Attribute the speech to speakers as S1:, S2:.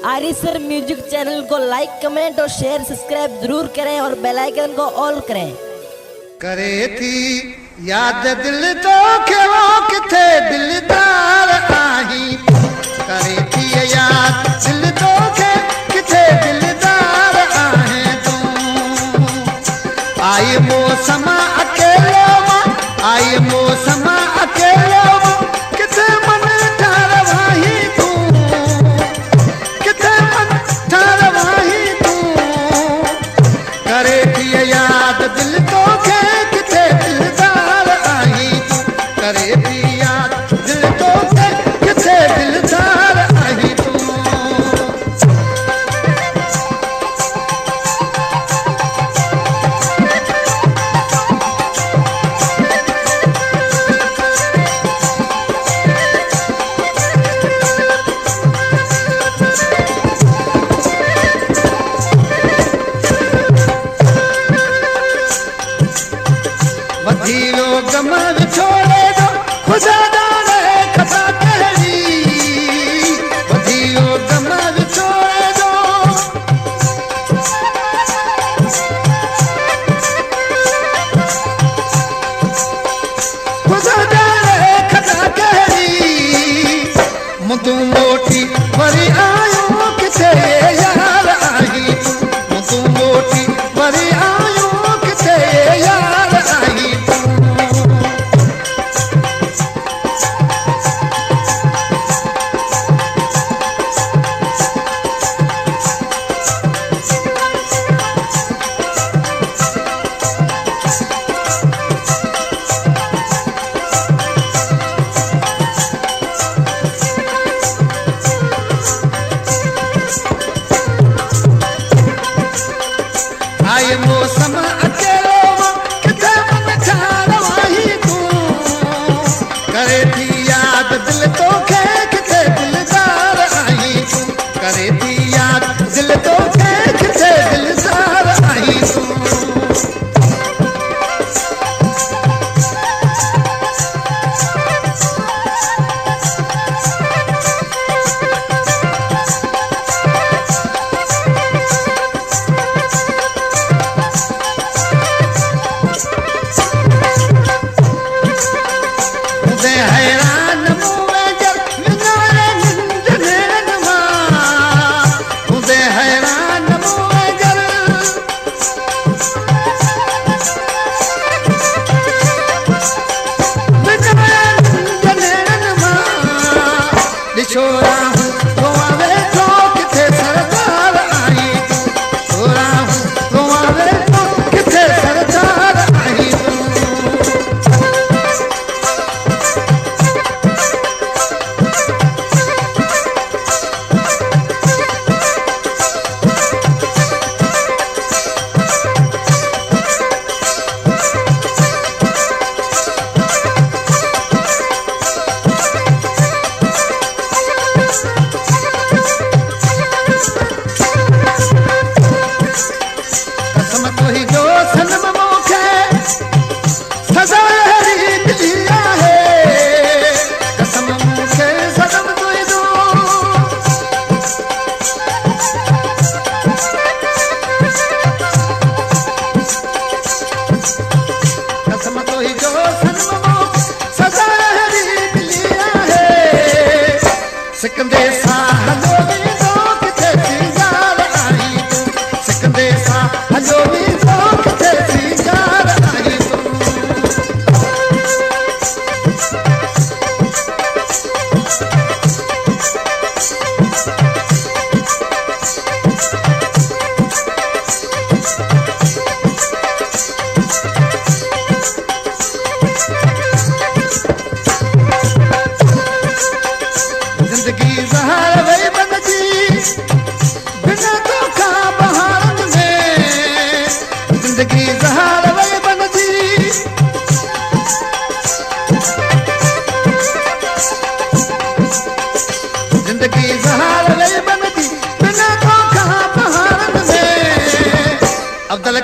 S1: आरिसर music channel को like comment और share subscribe जरूर करें और बेल आइकन को ऑल करें।
S2: करे थी याद दिल तो के वो किथे दिलदार आही, करे थी याद दिल तो के किथे दिलदार आहे तू। आई मौसम अकेलो आई मौसम अकेलो किथे मन ठार वाही तू, किथे मन ठार वाही तू। करे थी याद दिल तो के किथे दिलदार आई तू, करे थी याद दिल तो के किथे दिलदार आई तू। वधीरो गम छोड़े दो खुदा जाने खता कहरी, वधीरो गम छोड़े दो खुदा जाने खता कहरी। मुदू मोटी वरी आयो किथे यार आई तू, मुदू मोटी वरी आयो किथे यार आई तू। आए मौसम अकेलो किथे मन ठार वाही तू, करे थी याद दिल तो के किथे दिलदार आई तू, करे थी याद दिल तो के किथे दिलदार आई तू। हैरान मुझे जब मिनारे निंद नैन मां, मुझे हैरान मुझे जब मिनारे निंद नैन मां। दिशोरा हूँ तो आवे तो किथे सरदार आई तू, छोरा हूँ तो आवे तो किथे सरदार आई तू। कसम तो ही जो सनम मोखे सजा हरी दिलिया है, कसम मोखे सनम तो ही जो कसम तो ही जो सनम मोखे सजा हरी दिलिया है। सिकंदे सा हलो भी तो किथे सिंगार आई तू, सिकंदे सा हलो भी तो किथे सिंगार आई तू। जिंदगी जहर वही बन जी बिना तो का बहारन में, जिंदगी जहर वही बन जी जिंदगी जहर वही बन जी बिना तो का बहारन में। अब्दुल